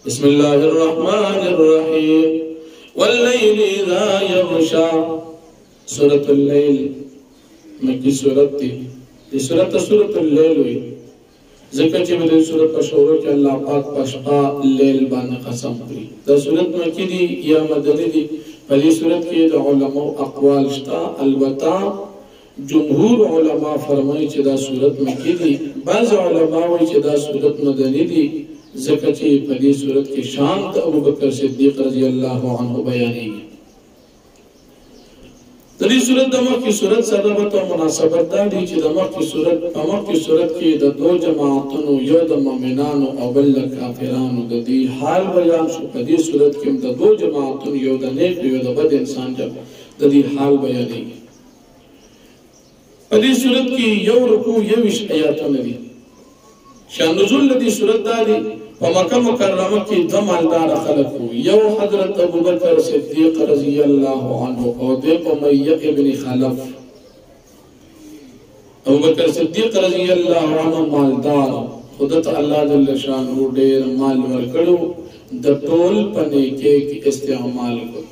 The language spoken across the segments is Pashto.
بسم الله الرحمن الرحيم والليل إذا يغشى سورة الليل مکی سورت تی دی سورت اللیل ہوئی ذکر چی بدی سورت پر شروع کی اللہ پاک پشقا لیل بان قسم کری دا سورت مکی دی یا مدنی دی پلی سورت کی دا علماء اقوال شتا البتا جمهور علماء فرمائی چی دا سورت مکی دی بعض علماء ہوئی چی دا سورت مدنی دی ذکر چی پلی سورت کی شان دا ابو بکر صدیق رضی اللہ عنہ بیانی دلی صورت دماغ کی صورت صدابت و مناسبت داری چی دماغ کی صورت کی دا دو جماعتنو یو دا مومنانو او بل کافرانو دا دی حال بیان شو پا دی صورت کم دا دو جماعتنو یو دا نیک یو دا بد انسان جب دا دی حال بیانی پا دی صورت کی یو رکو یوش آیاتو ندی شان نزول لدی صورت داری ومکہ مکرمہ کی دو مالدار خلق ہو یو حضرت ابو بکر صدیق رضی اللہ عنہ او دے امیہ ابن خلف ابو بکر صدیق رضی اللہ عنہ مالدار خودت اللہ جل شانہ دیر مال ورکڑو دا ٹول پنے کے استعمال کو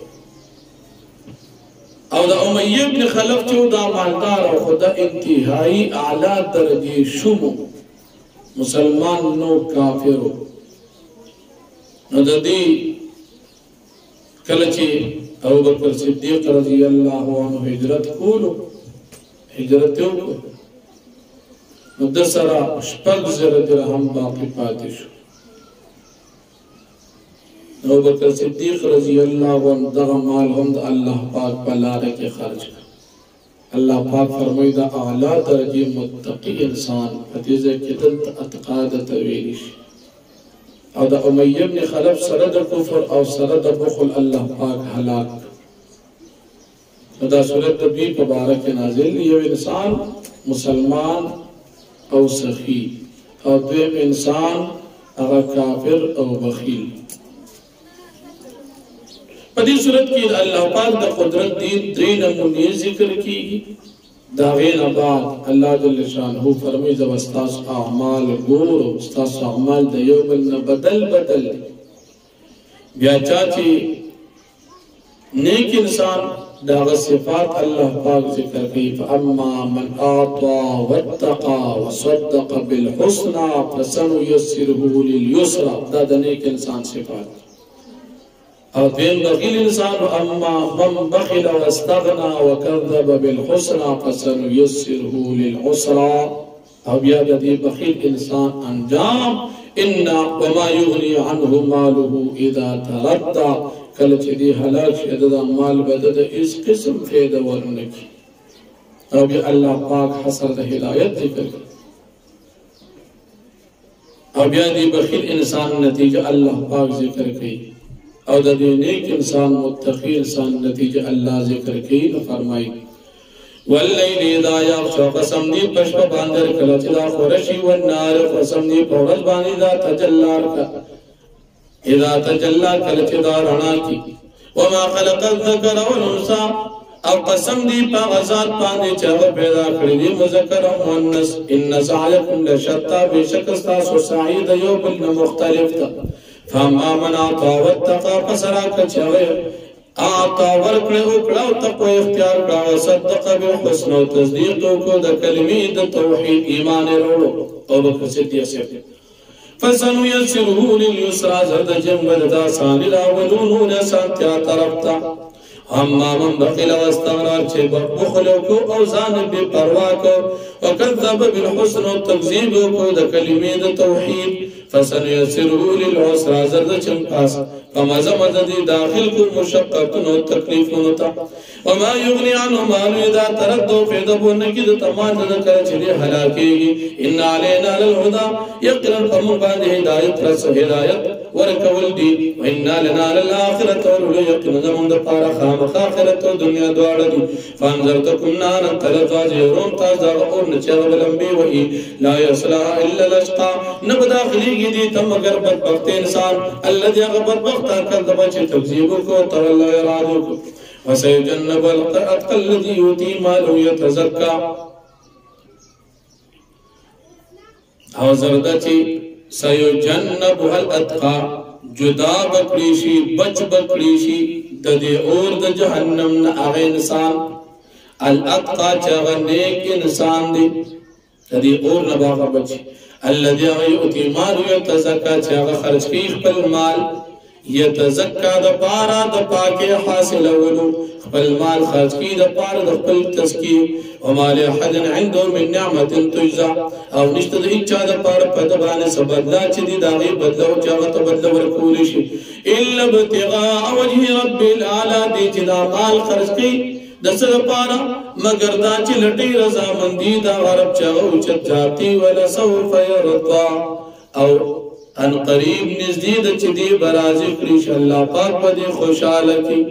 او دا امیہ ابن خلف چو دا مالدار خدا انتہائی اعلیٰ درجی شمو مسلمان نو کافرو نو دا دی کلچی ابو بکر صدیق رضی اللہ عنہ ہجرت کولو ہجرتیو کو نو در سرا شپگ زر درہم باقی پاتی شو ابو بکر صدیق رضی اللہ عنہ درہمال ہم دا اللہ پاک پلارے کے خرچ کر اللہ پاک فرمائی دا اعلیٰ درجی متقی انسان فتیزہ کتن اتقاد تویلیش او دا امیہ ابن خلف سرد کفر او سرد بخل اللہ پاک حلاک دا صورت بھی مبارک نازل یہ انسان مسلمان او سخی او دویم انسان اغا کافر او بخیل پدی صورت کی اللہ پاک دا قدرت دین نمونی ذکر کی داغین بعد اللہ جل شانہ فرمی جب استاس اعمال گور استاس اعمال دا یومن بدل بیا چاچی نیک انسان داغ صفات اللہ پاک ذکر کی فاما من آطا واتقا وصدق بالحسنى فسنيسره لليسرى دا نیک انسان صفات اور دین بخیل انسان اما من بخل واستغنا وكذب بالحسنى فسنيسره للعسرى او بیاد دی بخیل انسان انجام انا وما يغني عنه ماله اذا تردى کلچ دی حلاک شدد مال بدد اس قسم فیدہ ورنکی او بی اللہ پاک حسر دا ہدایت ذکر کر او بیاد دی بخیل انسان نتیجہ اللہ پاک ذکر کی او دا دی نیک انسان متقی انسان نتیجہ اللہ ذکر کی فرمائی واللیل اذا یغشا قسم دی پشپ باندر کلچ دا خورشی والنار قسم دی پورج بانی دا تجلار کا اذا تجلا کلچ دا رنا کی وما خلق الذکر والانسا او قسم دی پا غزات پاندی چاہ پیدا کردی مذکر و مؤنث ان سعیکم لشتا بے شکستا سو سعید یو بلن مختلف تا فاما من آتا واتقا پسرا کچھوئے آتا ورکڑے اکڑاو تقوی اختیار کراو صدق بالحسن و تصدیقو کو دا کلمی دا توحید ایمان روڑو او بکر صدیق سے فسنیسرہو لیسرا زرد جنبت دا سانی لاولونو نسانتیا طرفتا اما من بخل واستغرار چھے بخلو کو او زانب پروا کو وکذب بالحسن و تکذیبو کو دا کلمی دا توحید فسنیسرہو للعسرا زرد چنپاس فمزمد دی داخل کو مشقتن و تکلیفن تا وما یغنی عنہ مالو اذا تردو فیدبو نکی دا تمام ذکر چلی حلاکی گی ان علینا للہدا یقرن فرمون باندی ہدایت رس ہدایت ورکول دی وإنا لنا للآخرة ورلو یقن زمون دا پارا خامق آخرت و دنیا دوار دی فانظرتکم نانا تلفا جیرون تاز دا غور نچیغ بلنبی وئی لا یصلح الا لشقا نبداخلی گی دی تم اگر بدبخت انسان الذي اغبر بغتا کردبا چی تکذیبو کو تولا ارادو کو وسیجنب القرأت الذي یوتی مالو یتزکا او زردہ چی سیجنب الاتقا جدا بکړي شي بچ بکړي شي د دې اور د جهنم نه هغه انسان الاتقى چې هغه نیک انسان دی د دې اور نه هغه بچي الذي يؤتي ماله يتزكى چې هغه خرج کوي خپل مال يتزكى د پاره د پاکي حاصلولو خپل مال خرج کوي د پاره د خپل تزکیه وما لأحد عنده من نعمة تجزى او نشته د هیڅ چا د پاره په د باندې څه بدلا چې دي د هغې بدله او چې هغه ته بدله ورکولی شي الا ابتغاء وجه رب الاعلى دی چې دا مال خرج کوي د څه دپاره مګر دا چې لټي رضامندي د رب چې هغه اوچت ذاتي ولسوف يرضى او ان قریب نزدې د چې دې به راضي کړي چې الله پاک به دې خوشحاله کړي